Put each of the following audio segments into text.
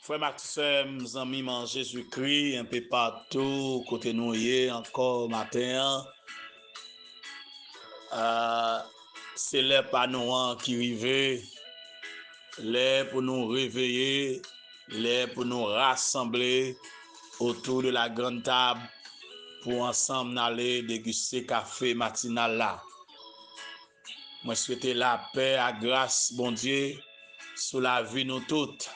Frère Maxime, amis en Jésus-Christ, un peu partout, côté nous encore matin. C'est les panneaux qui arrivent, les pour nous réveiller, les pour nous rassembler autour de la grande table pour ensemble aller déguster café matinal là. Moi souhaite la paix, la grâce, bon Dieu, sur la vie nous toutes.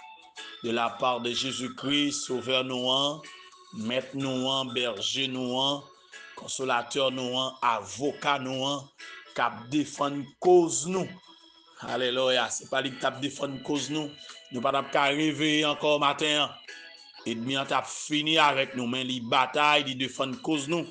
De la part de Jésus-Christ, sauveur nous, maître nous, berger nous, consolateur nous, avocat nous, cap défendre cause nous. Alléluia, c'est pas lui qui t'a défendre cause nous. Nous pas qu'à réveiller encore matin. Et bien t'a fini avec nous, mais les batailles, les défendre cause nous,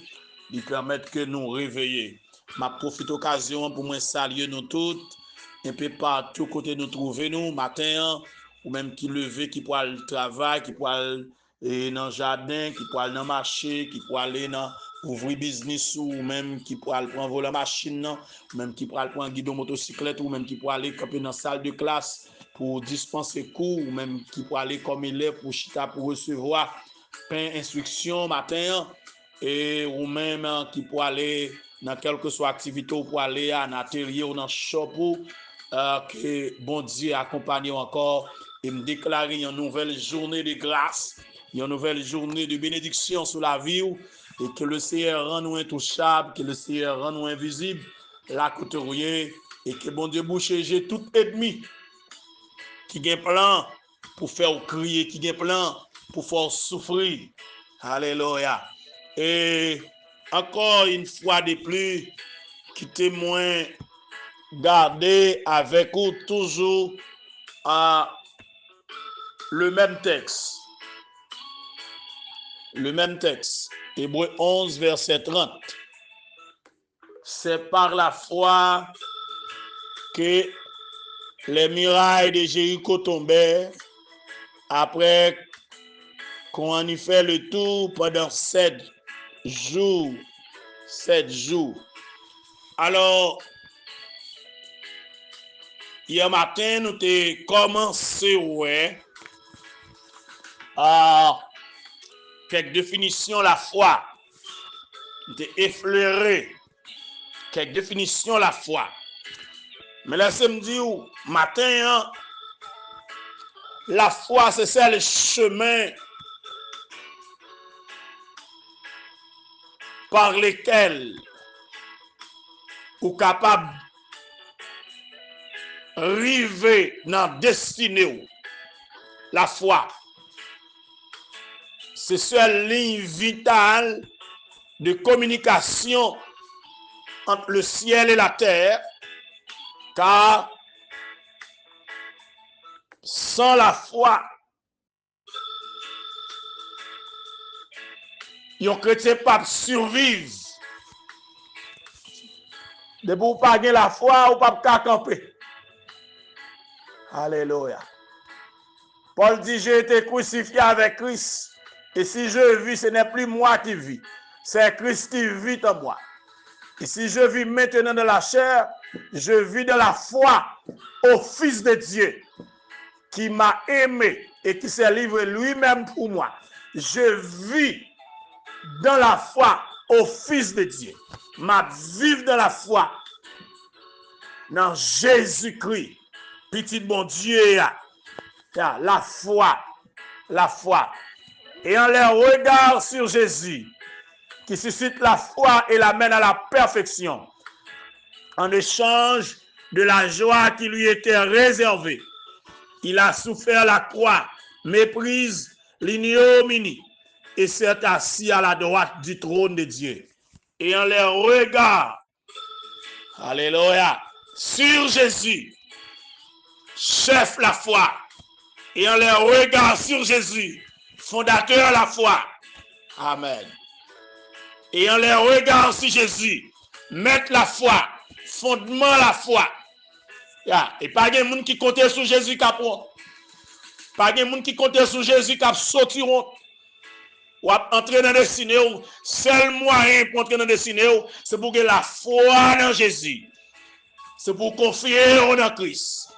ils permettent que nous réveiller. Ma profite occasion pour moi saluer nous toutes, un peu partout côté nous trouver nous matin. Ou même qui lever, qui pour aller au travail, qui pour aller dans le jardin, qui pour aller dans le marché, qui pour aller dans ouvrir business ou même qui pour aller prendre la machine, ou même qui pour aller prendre guidon motocyclette, ou même qui pour aller camper dans la salle de classe pour dispenser cours, ou même qui pour aller comme élève pour chita pour recevoir pain instruction matin, et ou même qui pour aller dans quelque que soit activité ou pour aller à un atelier ou dans un shop que bon Dieu accompagne encore et me déclarer une nouvelle journée de grâce, une nouvelle journée de bénédiction sur la vie et que le Seigneur rend nous intouchables, que le Seigneur rend nous invisibles, la couturier et que bon Dieu bouche j'ai tout ennemi qui a plan pour faire crier, qui a plan pour faire souffrir. Alléluia. Et encore une fois de plus, qui témoin garder avec vous toujours le même texte. Le même texte. Hébreux 11, verset 30. C'est par la foi que les murailles de Jéricho tombèrent après qu'on en y fait le tour pendant 7 jours. 7 jours. Alors, hier matin, nous avons commencé à quelques définitions la foi. Nous avons effleuré quelques définitions la foi. Mais laissez-moi dire, matin, la foi, c'est ça le chemin par lequel vous êtes capable d'arriver dans la destinée. La foi, c'est seule ligne vitale de communication entre le ciel et la terre, car sans la foi, un chrétien ne peut pas survivre. De vous pas gagner la foi, ou pas camper. Alléluia. Paul dit, j'ai été crucifié avec Christ. Et si je vis, ce n'est plus moi qui vis. C'est Christ qui vit en moi. Et si je vis maintenant dans la chair, je vis dans la foi au Fils de Dieu qui m'a aimé et qui s'est livré lui-même pour moi. Je vis dans la foi au Fils de Dieu. Ma vive dans la foi dans Jésus-Christ. Petit bon Dieu, la foi. Et en leur regard sur Jésus, qui suscite la foi et l'amène à la perfection, en échange de la joie qui lui était réservée. Il a souffert la croix, méprise, l'ignominie, et s'est assis à la droite du trône de Dieu. Et en leur regard, alléluia, sur Jésus, chef la foi, et en leur regard sur Jésus, fondateur la foi. Amen. Et en leur regard sur Jésus, maître la foi, fondement la foi. Et pas de monde qui compte sur Jésus qui apprend. Pas de monde qui compte sur Jésus qui sorti ou entrer dans le destinée. Seul moyen pour entrer dans le destinée, c'est pour que la foi dans Jésus. C'est pour confier en Christ.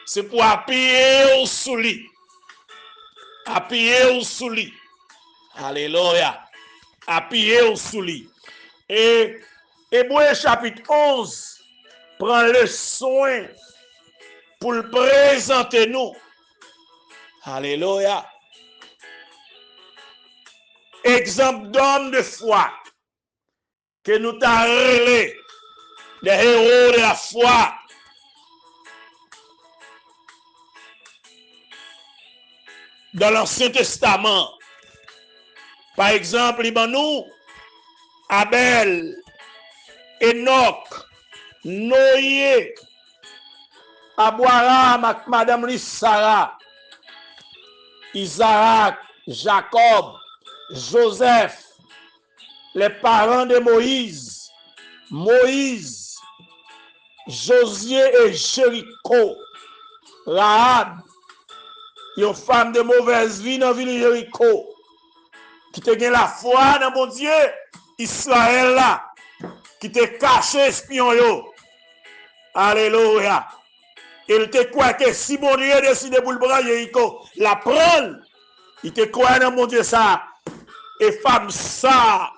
C'est pour appuyer sous lui. Appuyez sous lui. Alléluia. Appuyez sous lui. Et Hébreux chapitre 11 prend le soin pour le présenter nous. Alléluia. Exemple d'homme de foi que nous t'a relé des héros de la foi. Dans l'Ancien Testament. Par exemple, nous, Abel, Enoch, Noé, Abraham, Madame Sarah, Isaac, Jacob, Joseph, les parents de Moïse, Josué et Jéricho, Rahab, une femme de mauvaise vie dans la ville de Jéricho, qui te gagne la foi dans mon Dieu, Israël là, qui te caché espion yo. Alléluia. Il te croit que si mon Dieu décide pour le bras Jéricho, la prendre, il te croit dans mon Dieu ça. Et femme ça,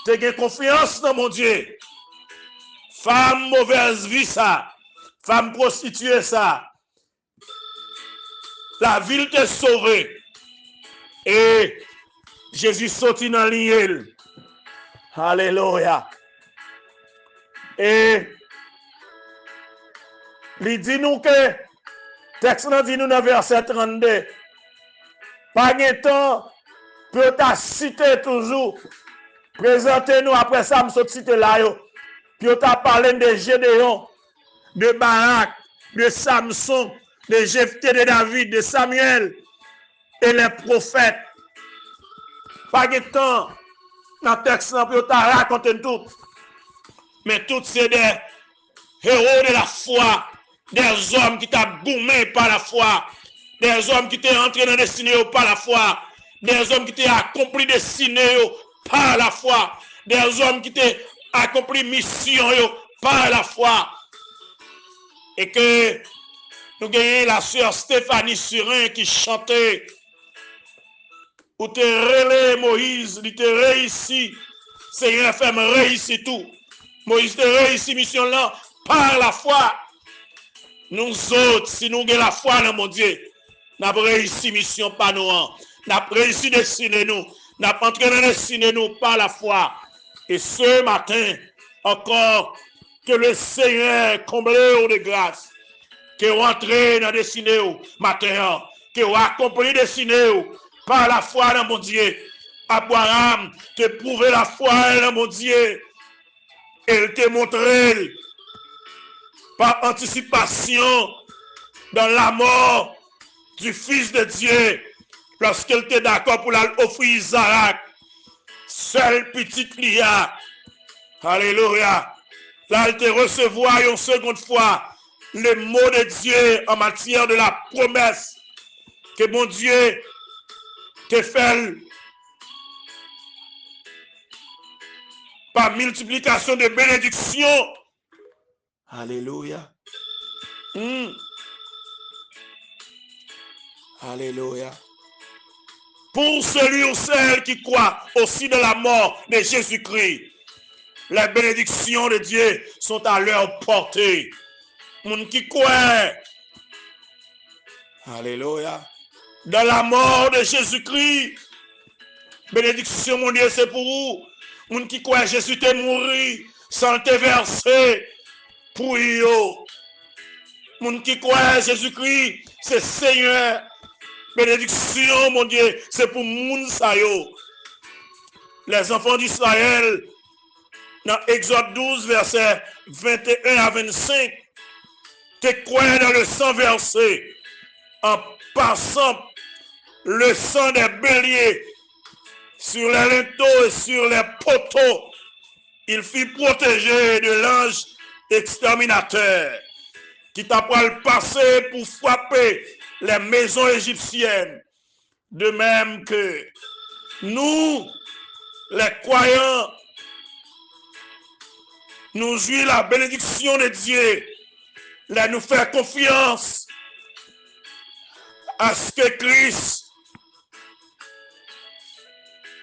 te gagne confiance dans mon Dieu. Femme mauvaise vie ça, femme prostituée ça. La ville t'est sauvée. Et Jésus sorti dans l'île. Alléluia. Et il dit nous que, texte dit nous dans verset 32, pas de temps, peut ta citer toujours, présentez-nous après ça, me citer là, puis on t'a parlé de Gédéon, de Barak, de Samson, de Jephthé, de David, de Samuel, et les prophètes. Pas de temps, dans le texte, on t'a raconté tout. Mais tout c'est des héros de la foi, des hommes qui t'ont gourmé par la foi, des hommes qui t'ont entré dans la destinée par la foi, des hommes qui t'ont accompli destinée par la foi, des hommes qui t'ont accompli mission par la foi. Et que nous gagnons la sœur Stéphanie Surin qui chantait, où tu relais Moïse, il te réussi, Seigneur fait me réussir tout. Moïse te réussi mission là par la foi. Nous autres, si nous avons la foi dans mon Dieu, nous avons réussi mission par nous. Nous avons réussi destiner nous. Nous avons entré dans destiner nous par la foi. Et ce matin, encore, que le Seigneur comble de grâce, que vous entrez dans destiner matin, que vous accompli destiner par la foi dans mon Dieu. Abraham te prouvé la foi dans mon Dieu. Elle te montré par anticipation dans la mort du Fils de Dieu lorsqu'elle était d'accord pour l'offrir Isaac, seul petit Lia. Alléluia. Là, elle te recevoir une seconde fois le mot de Dieu en matière de la promesse que mon Dieu te fait par multiplication de bénédictions. Alléluia. Alléluia. Pour celui ou celle qui croit aussi de la mort de Jésus-Christ, les bénédictions de Dieu sont à leur portée. Moun qui croit. Alléluia. Dans la mort de Jésus-Christ, bénédiction, mon Dieu, c'est pour vous. Moun qui croit Jésus t'est mouru sans te verser pour eux. Moun qui croit Jésus-Christ, c'est Seigneur. Bénédiction, mon Dieu, c'est pour moun sa yo. Les enfants d'Israël, dans Exode 12, verset 21 à 25, te croient dans le sang versé en passant le sang des béliers sur les linteaux et sur les poteaux. Il fut protégé de l'ange exterminateur qui t'a le passé pour frapper les maisons égyptiennes. De même que nous, les croyants, nous jouissons la bénédiction de Dieu, là nous faire confiance à ce que Christ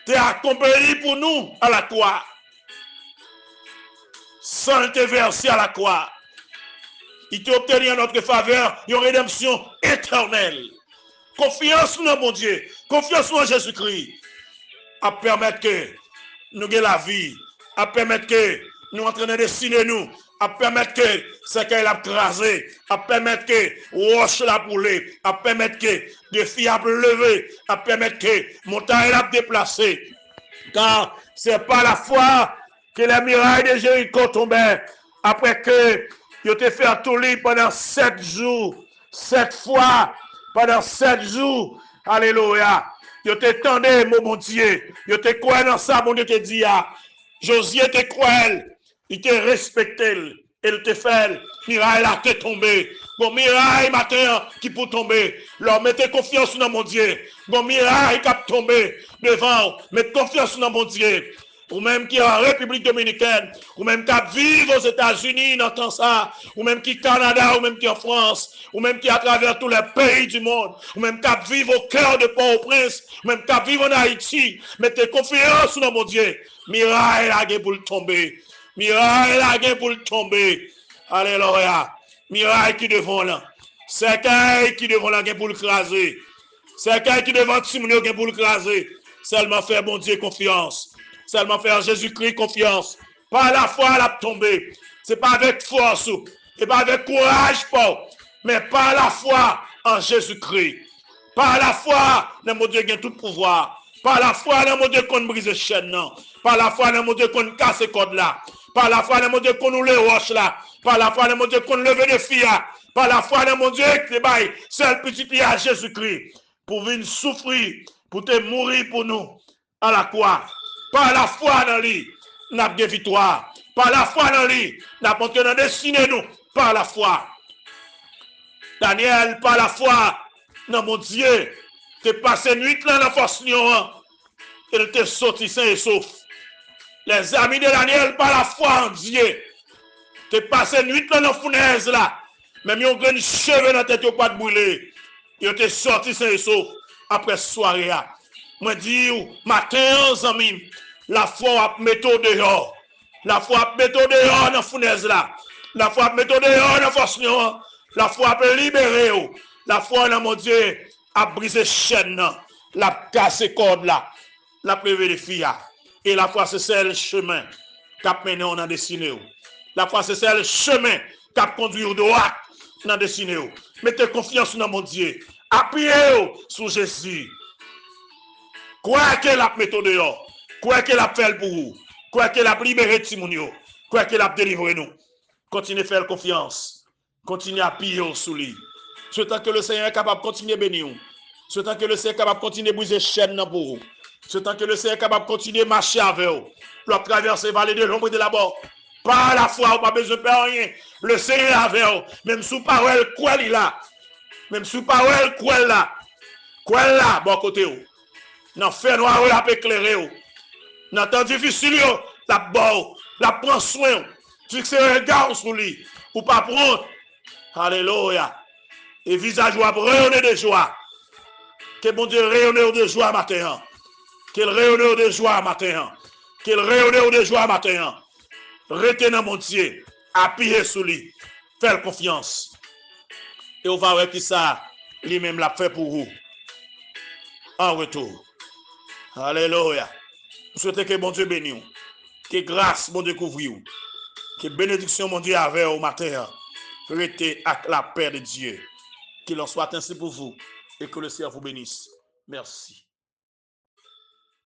t'es accompli pour nous à la croix. Sang t'est versé à la croix. Il t'a obtenu en notre faveur une rédemption éternelle. Confiance dans mon Dieu. Confiance en Jésus-Christ. À permettre que nous ayons la vie. À permettre que nous entraînons dessiner nous. À permettre que ce qu'elle a crasé. À permettre que roche la boulée. À permettre que des filles a levé. À permettre que montagne a déplacé. Car c'est pas la foi que les murailles de Jéricho tombaient. Après que il a fait tout lit pendant 7 jours. 7 fois pendant 7 jours. Alléluia. Il te tendé, mon Dieu. Il te croyé dans ça, mon Dieu te dit. Josué te croyait. Il te respecté. Il te fait. Miraille là, t'es tombé. Bon, miraille matin qui peut tomber. Alors, mettez confiance dans mon Dieu. Bon, miraille qui a tombé devant. Mettez confiance dans mon Dieu. Ou même qui est en République Dominicaine, ou même qui vit aux États-Unis, dans ça, ou même qui est au Canada, ou même qui est en France, ou même qui est à travers tous les pays du monde, ou même qui vit au cœur de Port-au-Prince, ou même qui vit en Haïti. Mettez confiance dans mon Dieu. Miraille la pour le tomber. Miraille la pour le tomber. Alléluia. Miraille qui devant là. C'est qui devant là pour le craser. C'est qui devant Timounio pour le craser. Seulement faire mon Dieu confiance. Seulement faire Jésus-Christ confiance. Pas la foi à la tomber. C'est pas avec force. Et pas avec courage, mais par la foi en Jésus-Christ. Par la foi, dans mon Dieu qui a tout pouvoir. Par la foi, dans mon Dieu qu'on brise les chaînes. Par la foi, dans mon Dieu qu'on casse les cordes là. Par la foi, dans mon Dieu qu'on nous les roches là. Par la foi, dans mon Dieu qu'on leve les filles. Par la foi, dans mon Dieu qui baille seul petit pied à Jésus-Christ. Pour venir souffrir, pour te mourir pour nous à la croix. Par la foi dans lui, nous avons des victoires. Par la foi dans lui, nous avons destiné nous. Par la foi. Daniel, par la foi, dans mon Dieu, tu es passé nuit dans la force lion. Il t'est sorti sain et sauf. Les amis de Daniel, par la foi en Dieu, tu es passé nuit dans la fournaise là. Même yon grand cheveux dans la tête, pas de brûler. Il t'est sorti sain et sauf après soirée. Moi dis, matin, amis, la foi a mettre dehors. La foi a mettre dehors dans la fournaise là. La foi a mettre dehors dans la force lion. La foi a libérer. La foi dans mon Dieu a brisé chaîne, la cassé corde là, la levé les filles. Et la foi c'est le chemin qui a mené on a destiné. La foi c'est le chemin qui a conduit au droit dans destiné. Mettez confiance dans mon Dieu. Appuyez sur Jésus. Quoi qu'elle a mis dehors, quoi qu'elle a fait pour vous, quoi qu'elle a libéré Timounio, quoi qu'elle a délivré nous. Continuez à faire confiance. Continuez à appuyer sur lui. Souhaitant que le Seigneur est capable de continuer à bénir. Souhaitant que le Seigneur est capable de continuer à briser les chaînes pour vous. Souhaitant que le Seigneur est capable de continuer à marcher avec vous. Pour traverser la vallée de l'ombre et de la mort. Par la foi, vous pas besoin de faire rien. Le Seigneur est avec vous. Même sous parole, quoi il a. Même sous parole, quoi il a. Quoi il a, bon côté vous. Dans le fait noir, la peut éclairer. Dans le temps difficile, la bon, la prend soin. Fixez un regard sur lui. Ou pas prendre. Alléluia. Et visage va rayonner de joie. Que bon Dieu rayonne de joie matin. Qu'il rayonne de joie matin. Qu'il rayonne de joie matin. Retenez mon Dieu. Appuyez sur lui. Faites confiance. Et on va voir qui ça, lui-même l'a fait pour vous. En retour. Alléluia. Je souhaite que bon Dieu bénisse. Que grâce, bon Dieu couvre vous. Que bénédiction, mon Dieu, avec au matin. Restez avec la paix de Dieu. Qu'il en soit ainsi pour vous et que le Seigneur vous bénisse. Merci.